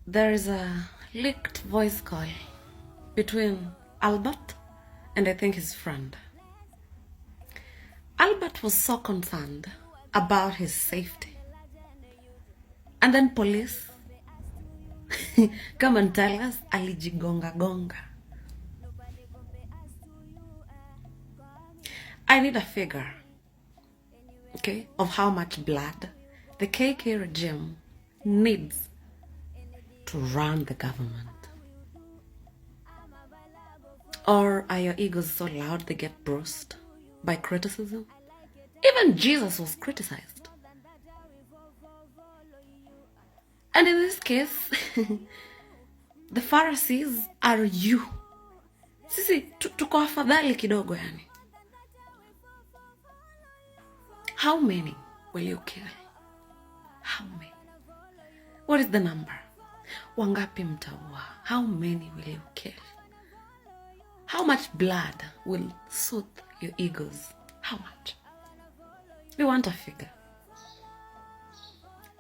There is a leaked voice call between Albert and I think his friend. Albert was so concerned about his safety. And then police come and tell us alijigonga gonga. I need a figure, okay, of how much blood the KK regime needs to run the government. Or are your egos so loud they get bruised by criticism? Even Jesus was criticized. And in this case, the Pharisees are you. Sisi, tuko afadhali kidogo yani. How many will you kill? How many? What is the number? Wangapi mtaua? How many will you kill? How much blood will soothe your egos? How much? We want a figure.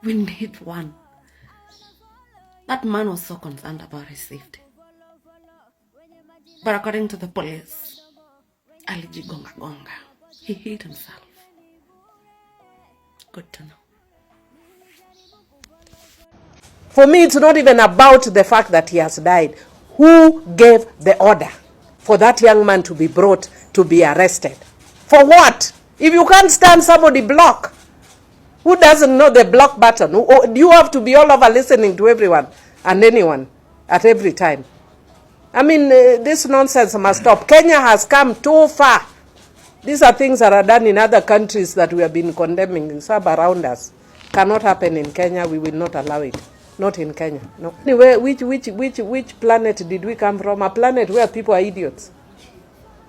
We need one. That man was so concerned about his safety. But according to the police, alijigonga gonga. He hit himself. Good to know. For me, it's not even about the fact that he has died. Who gave the order for that young man to be brought to be arrested? For what? If you can't stand somebody, block. Who doesn't know the block button? Do you have to be all over listening to everyone and anyone at every time? I mean, this nonsense must stop. Kenya has come too far. These are things that are done in other countries that we have been condemning, some around us. Cannot happen in Kenya. We will not allow it. Not in Kenya. No. Anyway, which planet did we come from? A planet where people are idiots.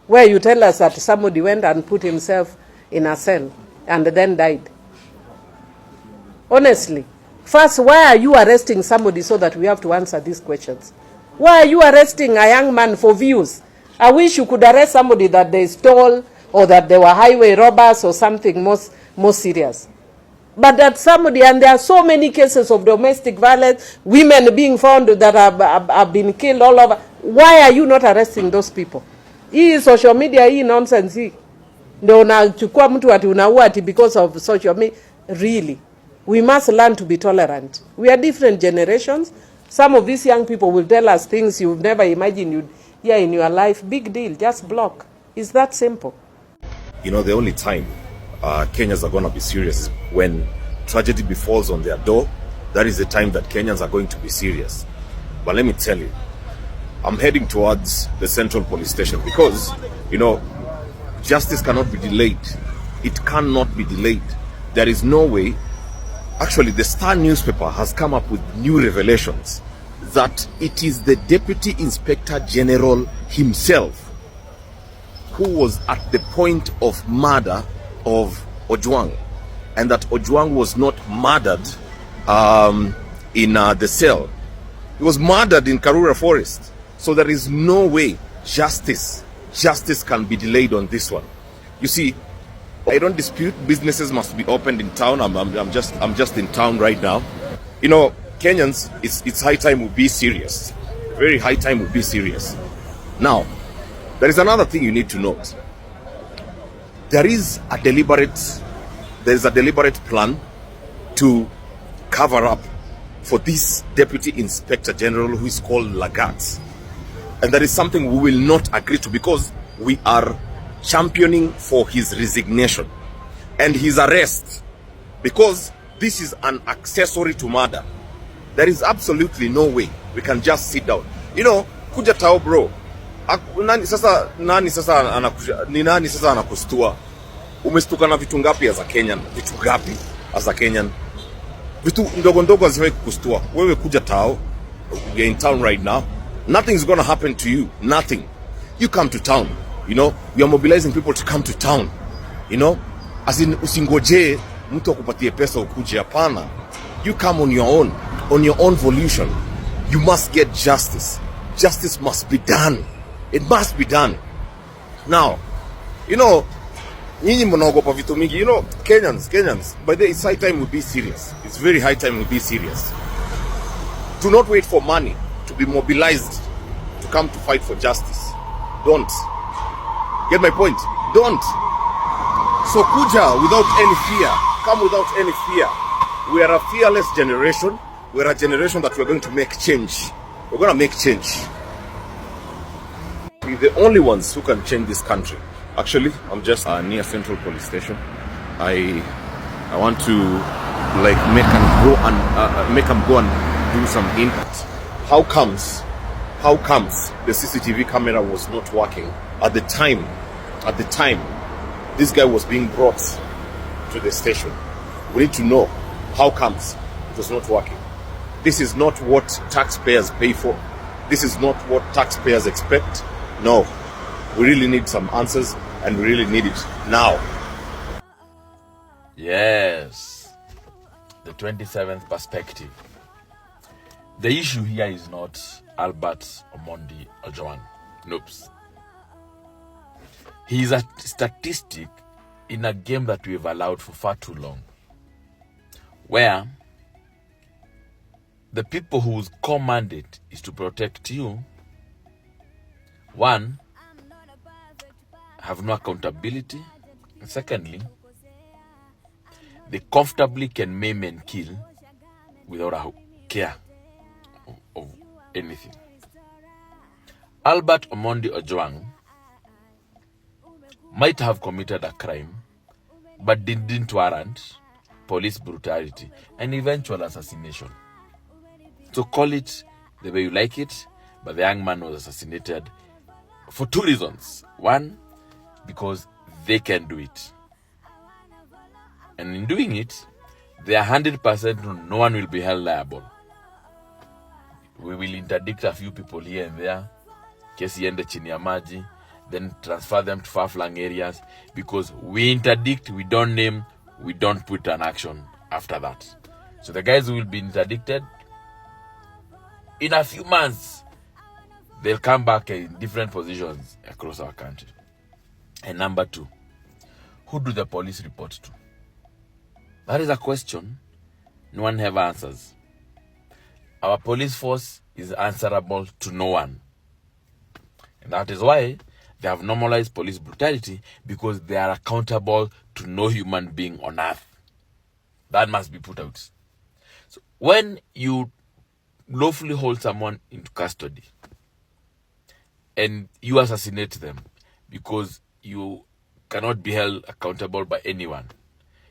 Where you tell us that somebody went and put himself in a cell and then died. Honestly. First, why are you arresting somebody so that we have to answer these questions? Why are you arresting a young man for views? I wish you could arrest somebody that they stole or that they were highway robbers or something more serious. But that somebody, and there are so many cases of domestic violence, women being found that have been killed all over. Why are you not arresting those people? Hii social media, hii nonsense hii. Ndio unachukua mtu ati unaua ati because of social media. Really, we must learn to be tolerant. We are different generations. Some of these young people will tell us things you've never imagined you'd hear in your life. Big deal, just block. It's that simple. You know, the only time Kenyans are going to be serious is when tragedy befalls on their door. That is the time that Kenyans are going to be serious. But let me tell you, I'm heading towards the Central Police Station because, you know, justice cannot be delayed. It cannot be delayed. There is no way. Actually, the Star newspaper has come up with new revelations that it is the Deputy Inspector General himself who was at the point of murder of Ojwang, and that Ojwang was not murdered in the cell. He was murdered in Karura Forest. So there is no way justice can be delayed on this one. You see, I don't dispute businesses must be opened in town. I'm just in town right now. You know, Kenyans, it's high time we be serious. Very high time we be serious. Now, there is another thing you need to note. There is a deliberate plan to cover up for this Deputy Inspector General who is called Lagat. And that is something we will not agree to because we are championing for his resignation and his arrest because this is an accessory to murder. There is absolutely no way we can just sit down. You know, kuja tao bro. Nani sasa anakustua? Umestuka na vitu ngapi as a Kenyan? Vitu ngapi as a Kenyan? Vitu ndogo haziwezi kukustua. Wewe kuja tao. We're in town right now. Nothing's going to happen to you. Nothing. You come to town. You know, we are mobilizing people to come to town. You know, as in usingoje mtu akupatie pesa ukuje, hapana. You come on your own volition. You must get justice. Justice must be done. It must be done. Now, you know, nyinyi mnaogopa vitu mingi. You know, Kenyans, by the way, it's high time we be serious. It's very high time we be serious. Do not wait for money to be mobilized to come to fight for justice. Don't. Get my point? Don't. So kuja without any fear. Come without any fear. We are a fearless generation. We are a generation that we're going to make change. We're going to make change. We're the only ones who can change this country. Actually, I'm just near Central Police Station. I want to like make them go and do some input. How comes the CCTV camera was not working at the time this guy was being brought to the station? We need to know how comes it was not working. This is not what taxpayers pay for. This is not what taxpayers expect. No, we really need some answers, and we really need it now. Yes, the 27th perspective. The issue here is not Albert Omondi Ojwang. Nope. He is a statistic in a game that we've allowed for far too long, where the people whose core mandate is to protect you, one, have no accountability, and secondly, they comfortably can maim and kill without a care of anything. Albert Omondi Ojwang might have committed a crime, but didn't warrant police brutality and eventual assassination. So call it the way you like it, but the young man was assassinated for two reasons. One, because they can do it. And in doing it, they are 100% no one will be held liable. We will interdict a few people here and there, kesi iende chini ya maji, then transfer them to far-flung areas, because we interdict, we don't name, we don't put an action after that. So the guys who will be interdicted, in a few months, they'll come back in different positions across our country. And number two, who do the police report to? That is a question no one ever answers. Our police force is answerable to no one. And that is why they have normalized police brutality, because they are accountable to no human being on earth. That must be put out. So when you lawfully hold someone into custody and you assassinate them because you cannot be held accountable by anyone,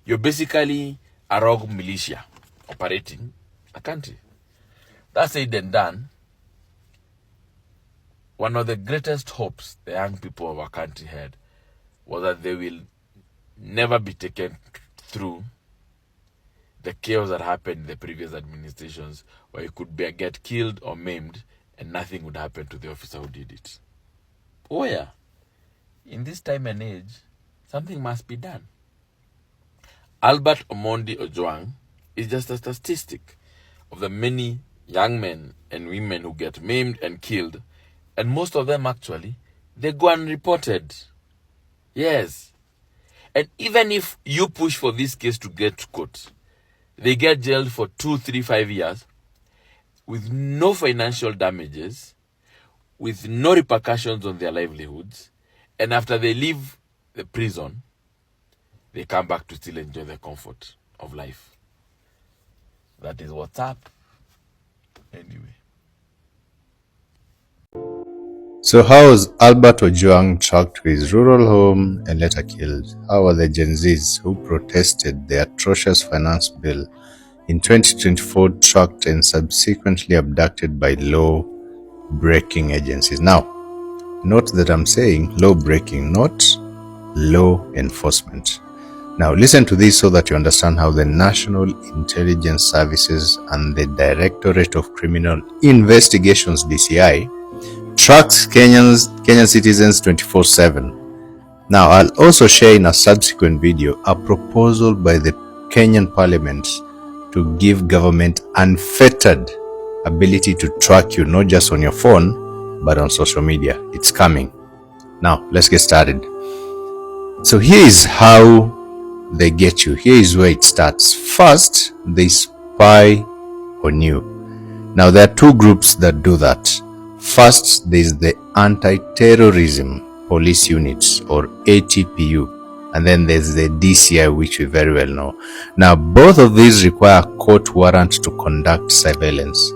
you're basically a rogue militia operating a country. That's said and done. One of the greatest hopes the young people of our country had was that they will never be taken through the chaos that happened in the previous administrations, where you could get killed or maimed and nothing would happen to the officer who did it. Oh yeah, in this time and age, something must be done. Albert Omondi Ojwang is just a statistic of the many young men and women who get maimed and killed, and most of them actually, they go unreported. Yes. And even if you push for this case to get to court, they get jailed for 2, 3, 5 years with no financial damages, with no repercussions on their livelihoods, and after they leave the prison, they come back to still enjoy the comfort of life. That is what's up. Anyway. So how was Albert Ojwang tracked to his rural home and later killed? How were the Gen Zs who protested the atrocious finance bill in 2024 tracked and subsequently abducted by law-breaking agencies? Now, note that I'm saying law-breaking, not law enforcement. Now, listen to this so that you understand how the National Intelligence Services and the Directorate of Criminal Investigations, DCI, tracks Kenyan citizens 24/7. Now, I'll also share in a subsequent video a proposal by the Kenyan Parliament to give government unfettered ability to track you, not just on your phone, but on social media. It's coming. Now, let's get started. So here is how they get you. Here is where it starts. First, they spy on you. Now, there are two groups that do that. First, there is the Anti-Terrorism Police Units, or ATPU, and then there's the DCI, which we very well know. Now, both of these require a court warrant to conduct surveillance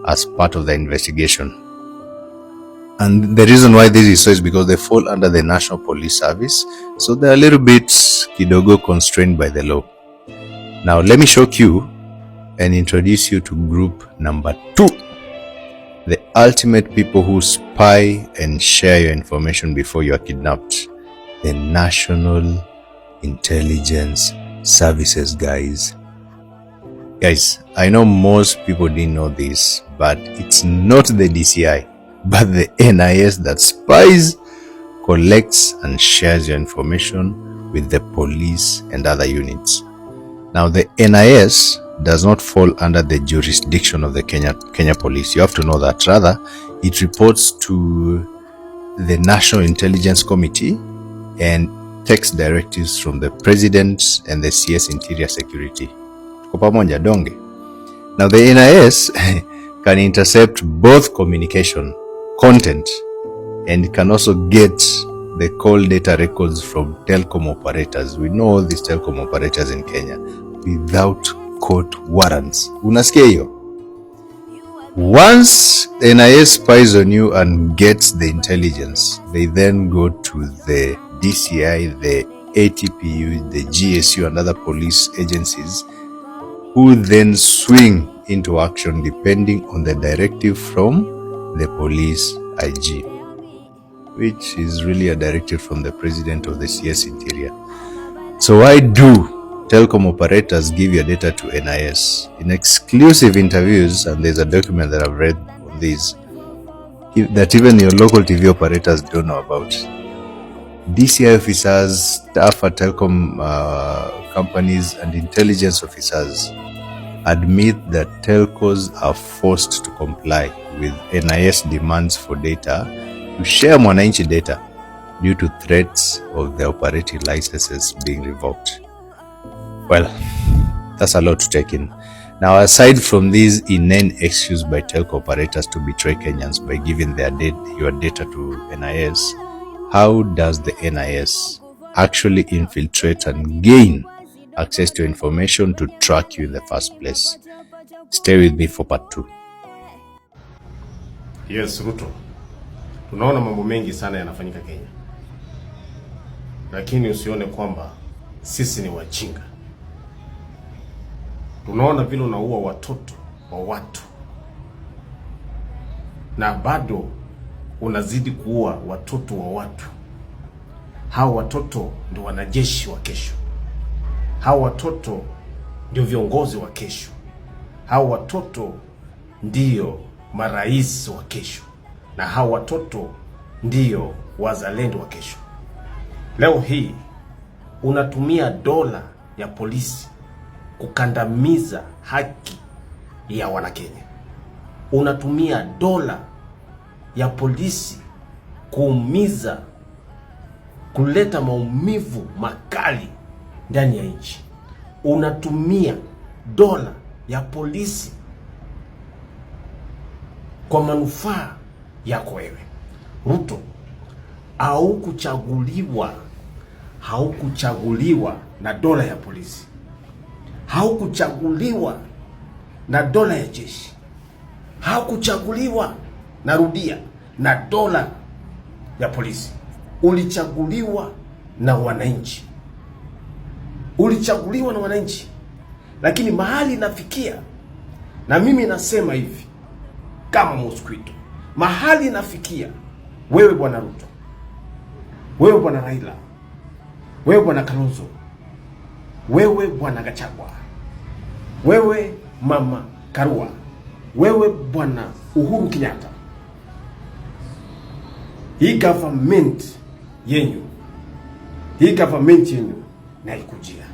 as part of the investigation. And the reason why this is so is because they fall under the National Police Service, so they're a little bit kidogo constrained by the law. Now, let me shock you and introduce you to group number 2. The ultimate people who spy and share your information before you are kidnapped. The National Intelligence Services, guys. Guys, I know most people didn't know this, but it's not the DCI, but the NIS that spies, collects, and shares your information with the police and other units. Now, the NIS does not fall under the jurisdiction of the Kenya Police. You have to know that. Rather, it reports to the National Intelligence Committee and takes directives from the President and the CS Interior Security. Now, the NIS can intercept both communication, content, and can also get the call data records from telecom operators. We know all these telecom operators in Kenya without court warrants. Unasikia hiyo? Once the NIS spies on you and gets the intelligence, they then go to the DCI, the ATPU, the GSU, and other police agencies, who then swing into action depending on the directive from the police IG, which is really a directive from the President of the CS Interior. So why do telecom operators give your data to NIS? In exclusive interviews, and there's a document that I've read on this, that even your local TV operators don't know about. DCI officers, staff at telecom companies, and intelligence officers admit that telcos are forced to comply with NIS demands for data to share mwananchi data due to threats of their operating licenses being revoked. Well, that's a lot to take in. Now, aside from these inane excuse by telco operators to betray Kenyans by giving your data to NIS, how does the NIS actually infiltrate and gain access to information to track you in the first place? Stay with me for part 2. Yes, Ruto. Tunaona mambo mengi sana yanafanyika Kenya. Lakini usione kwamba sisi ni wajinga. Tunaona vile unaua watoto wa watu, na bado unazidi kuua watoto wa watu. Hao watoto ndio wanajeshi wa kesho. Hao watoto ndio viongozi wa kesho. Hao watoto ndio marais wa kesho. Na hao watoto ndio wazalendo wa kesho. Leo hii unatumia dola ya polisi kukandamiza haki ya Wanakenya. Unatumia dola ya polisi kuumiza, kuleta maumivu makali ndani ya nchi. Unatumia dola ya polisi kwa manufaa yako wewe. Ruto, haukuchaguliwa na dola ya polisi. Haukuchaguliwa na dola ya jeshi. Haukuchaguliwa, narudia, na dola ya polisi. Ulichaguliwa na wananchi. Ulichaguliwa na wananchi. Lakini mahali nafikia, na mimi nasema hivi kama mosquito, mahali nafikia, wewe bwana Ruto, wewe bwana Raila, wewe bwana Kalonzo, wewe bwana Gachagua, wewe mama Karua, wewe bwana Uhuru Kenyatta, hii government yenu na ikujia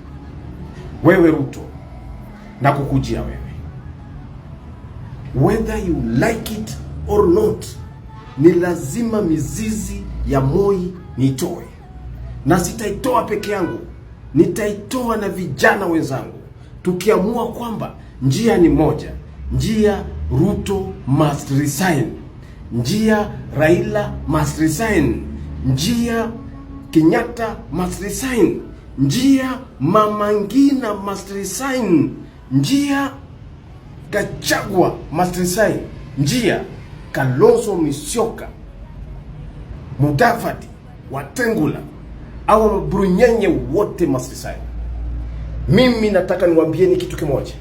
wewe Ruto, na kukujia wewe, whether you like it or not, ni lazima mizizi ya Moi nitoe, na sitaitoa peke yangu, nitaitoa na vijana wenzangu, tukiamua kwamba njia ni moja, njia Ruto must resign. Njia Raila must resign. Njia Kenyatta must resign. Njia Mama Ngina must resign. Njia Gachagua must resign. Njia Kalonzo Musyoka, Mudavadi, Wetangula au Mabrunyanye wote must resign. Mimi nataka niwaambieni kitu kimoja,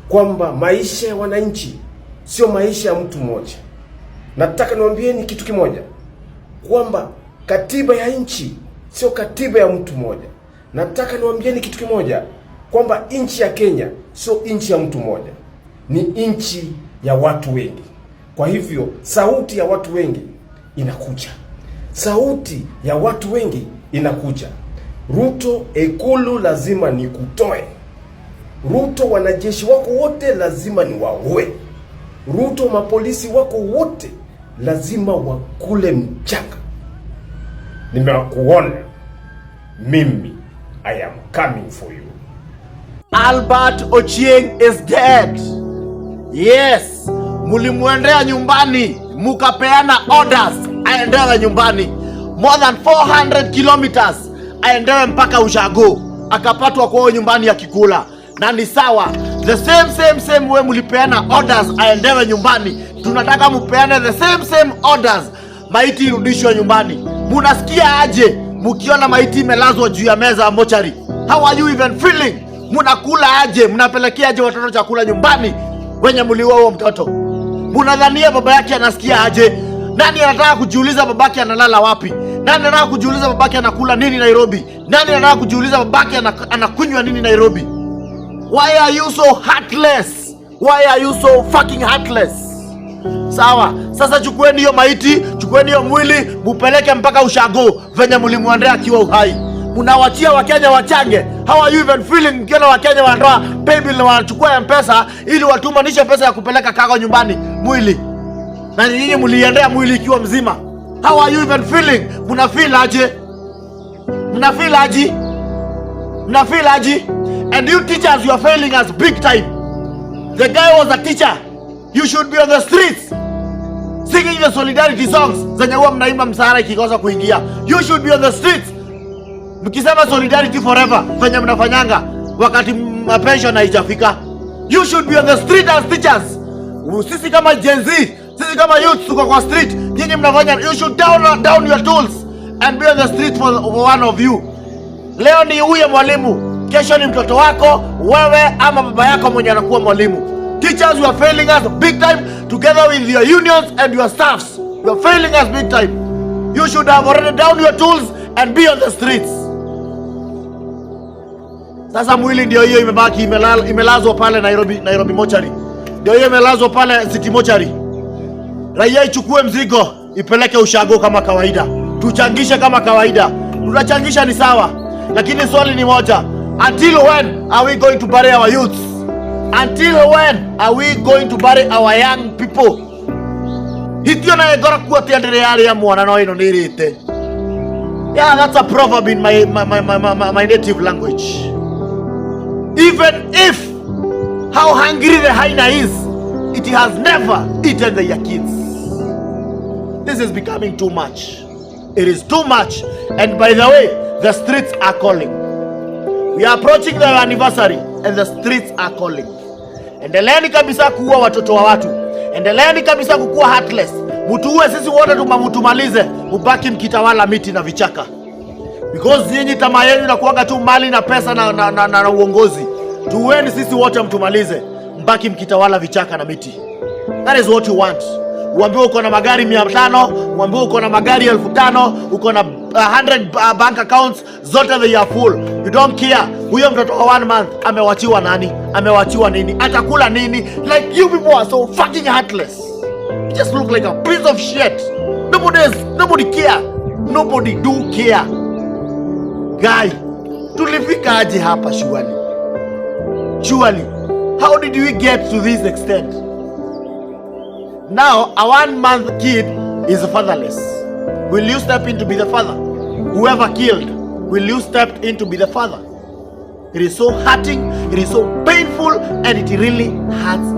kwamba maisha ya wananchi sio maisha ya mtu mmoja. Nataka niwaambieni kitu kimoja, kwamba katiba ya nchi sio katiba ya mtu mmoja. Nataka niwaambieni kitu kimoja, kwamba nchi ya Kenya sio nchi ya mtu mmoja, ni nchi ya watu wengi. Kwa hivyo sauti ya watu wengi inakuja, sauti ya watu wengi inakuja. Ruto, Ikulu lazima nikutoe. Ruto, wanajeshi wako wote lazima niwaue. Ruto, mapolisi wako wote lazima wakule mchanga. Nimekuona mimi, I am coming for you. Albert Ojwang is dead. Yes, mulimwendea nyumbani, mukapeana orders aendewe nyumbani. More than 400 kilometers aendewe mpaka Ushago, akapatwa kwao nyumbani ya kikula. Na ni sawa, the same way mulipeana orders aendewe nyumbani, tunataka mupeane the same orders maiti irudishwe nyumbani. Munasikia aje mukiona maiti imelazwa juu ya meza ya mochari? How are you even feeling? Munakula aje? Munapelekea aje watoto chakula nyumbani wenye muliua huo mtoto? Munadhania baba yake anasikia aje? Nani anataka kujiuliza babake analala wapi? Nani anataka kujiuliza babake anakula nini Nairobi? Nani anataka kujiuliza babake anakunywa nini Nairobi? Why are you so heartless? Why are you so fucking heartless? Sawa, sasa chukueni hiyo maiti, chukueni hiyo mwili, mupeleke mpaka Ushago venye mulimwendea akiwa uhai. Munawachia Wakenya wachange. How are you even feeling mkiona Wakenya wanatoa paybill na wanachukua M-Pesa ili watumanishe pesa ya kupeleka kago nyumbani mwili? Na nyinyi muliendea mwili ikiwa mzima. How are you even feeling? Munafeel aje? Munafeel aje? Munafeel aje? And you teachers, you are failing us big time. The guy was a teacher. You should be on the streets singing the solidarity songs zenye huwa mnaimba msahara ikikosa kuingia. You should be on the streets mkisema solidarity forever venye mnafanyanga wakati pension haijafika. You should be on the street as teachers. Sisi kama Gen Z, sisi kama youth tuko kwa street, nyinyi mnafanya. You should down your tools and be on the street for one of you. Leo ni huye mwalimu, kesho ni mtoto wako, wewe ama baba yako mwenye anakuwa mwalimu. Teachers, you are failing us big time together with your unions and your staffs. You are failing us big time. You should have already down your tools and be on the streets. Sasa mwili ndio hiyo imebaki imelazwa pale Nairobi mochari. Ndio hiyo imelazwa pale City mochari. Raia ichukue mzigo ipeleke Ushago kama kawaida. Tuchangishe kama kawaida. Tutachangisha ni sawa. Lakini swali ni moja. Until when are we going to bury our youths? Until when are we going to bury our young people? Hitio na egora kuote andere yale ya mwana no ino nirite. Yeah, that's a proverb in my native language. Even if how hungry the hyena is, it has never eaten the yakids. This is becoming too much. It is too much. And by the way, the streets are calling. We are approaching the anniversary and the streets are calling. Endeleeni kabisa kuua watoto wa watu. Endeleeni kabisa kukua heartless. Mutuue sisi wote mutumalize, mubaki mkitawala miti na vichaka. Because nyinyi tamaa yenu inakuanga tu mali na pesa na uongozi. Tuweni sisi wote mtumalize, mbaki mkitawala vichaka na miti. That is what you want. Uambiwe uko na magari 500, uambiwe uko na magari 1500, uko na 100 bank accounts, zote they are full. You don't care. Huyo mtoto wa 1 month amewachiwa nani? Amewachiwa nini? Atakula nini? Like you people are so fucking heartless. You just look like a piece of shit. Nobody care. Nobody do care. Guy, tulifika aje hapa surely? Surely, how did we get to this extent? Now, a 1 month kid is fatherless. Will you step in to be the father? Whoever killed, will you step in to be the father? It is so hurting, it is so painful, and it really hurts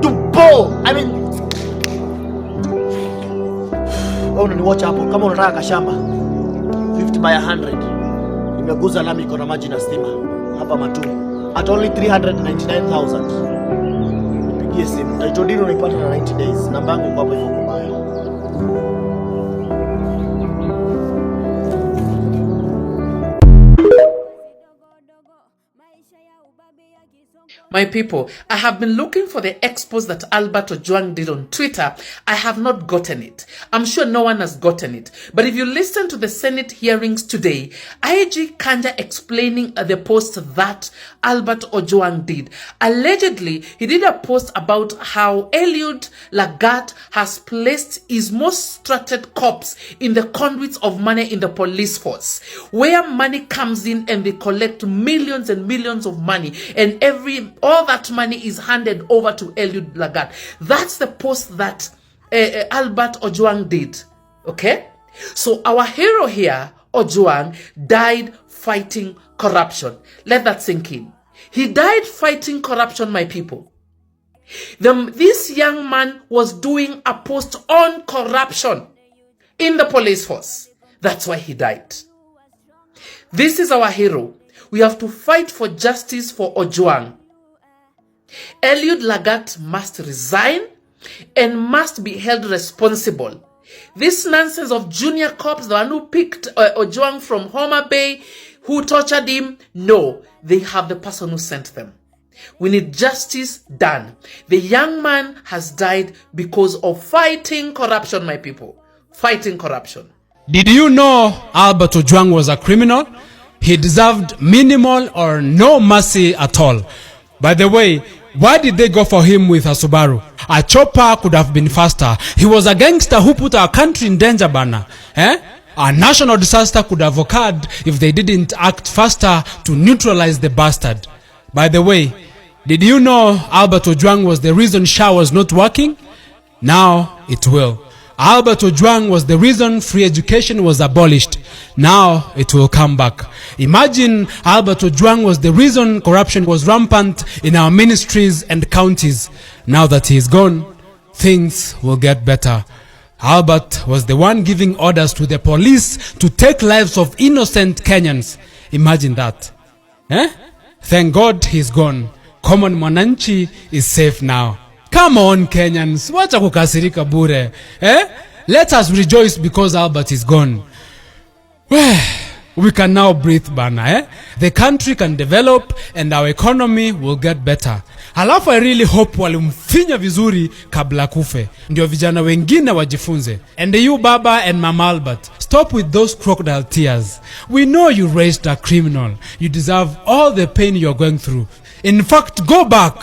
to simple. I mean, wewe unaniwatch hapo kama unataka kashamba 50 by 100. Imeguza lami iko na maji na stima hapa Matu. At only 399,000. Nipigie simu. Title deed unaipata na 90 days. Namba yangu iko hapo hivyo kubaya. My people, I have been looking for the expose that Albert Ojwang did on Twitter. I have not gotten it. I'm sure no one has gotten it. But if you listen to the Senate hearings today, IG Kanja explaining the post that Albert Ojwang did. Allegedly, he did a post about how Eliud Lagat has placed his most trusted cops in the conduits of money in the police force, where money comes in and they collect millions and millions of money, and all that money is handed over to Eliud Lagat. That's the post that Albert Ojwang did. Okay? So our hero here, Ojwang, died fighting corruption. Let that sink in. He died fighting corruption, my people. This young man was doing a post on corruption in the police force. That's why he died. This is our hero. We have to fight for justice for Ojwang. Eliud Lagat must resign and must be held responsible. This nonsense of junior cops, the one who picked Ojwang from Homa Bay, who tortured him, no, they have the person who sent them. We need justice done. The young man has died because of fighting corruption, my people. Fighting corruption. Did you know Albert Ojwang was a criminal? He deserved minimal or no mercy at all. By the way, why did they go for him with a Subaru? A chopper could have been faster. He was a gangster who put our country in danger, bana. A national disaster could have occurred if they didn't act faster to neutralize the bastard. By the way, did you know Albert Ojwang was the reason SHA was not working? Now it will. Albert Ojwang was the reason free education was abolished. Now it will come back. Imagine Albert Ojwang was the reason corruption was rampant in our ministries and counties. Now that he is gone, things will get better. Albert was the one giving orders to the police to take lives of innocent Kenyans. Imagine that. Thank God he's gone. Common Mwananchi is safe now. Come on, Kenyans. Wacha kukasirika bure. Let us rejoice because Albert is gone. We can now breathe bana. The country can develop and our economy will get better. Halafu I really hope walimfinya vizuri kabla kufe. Ndio vijana wengine wajifunze. And you Baba and Mama Albert, stop with those crocodile tears. We know you raised a criminal. You deserve all the pain you're going through. In fact, go back.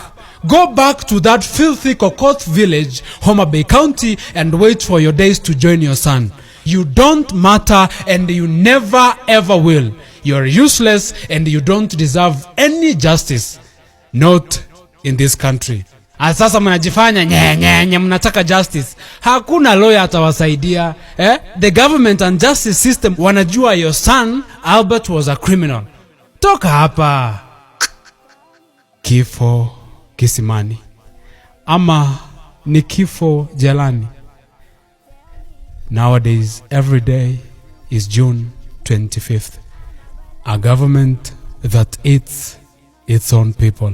Go back to that filthy Kokot village, Homa Bay County, and wait for your days to join your son. You don't matter and you never ever will. You're useless and you don't deserve any justice. Not in this country. Sasa mnajifanya nye mnataka justice. Hakuna lawyer atawasaidia. The government and justice system wanajua your son Albert was a criminal. Toka hapa. Kifo kisimani ama ni kifo jalani. Nowadays, every day is June 25th. A government that eats its own people.